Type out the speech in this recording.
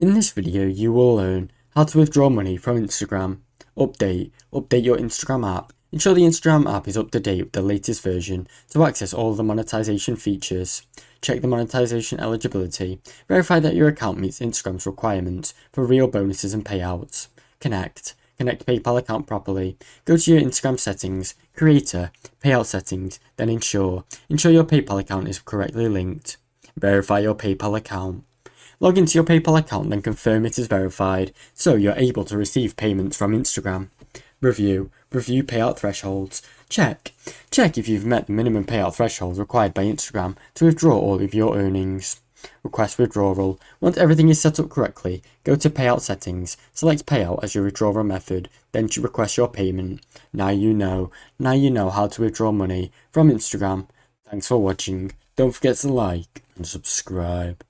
In this video, you will learn how to withdraw money from Instagram. Update your Instagram app. Ensure the Instagram app is up to date with the latest version to access all the monetization features. Check the monetization eligibility. Verify that your account meets Instagram's requirements for real bonuses and payouts. Connect PayPal account properly. Go to your Instagram settings, creator, payout settings, then ensure your PayPal account is correctly linked. Verify your PayPal account. Log into your PayPal account, then confirm it is verified, so you're able to receive payments from Instagram. Review payout thresholds. Check if you've met the minimum payout thresholds required by Instagram to withdraw all of your earnings. Request withdrawal. Once everything is set up correctly, go to payout settings, select payout as your withdrawal method, then request your payment. Now you know how to withdraw money from Instagram. Thanks for watching. Don't forget to like and subscribe.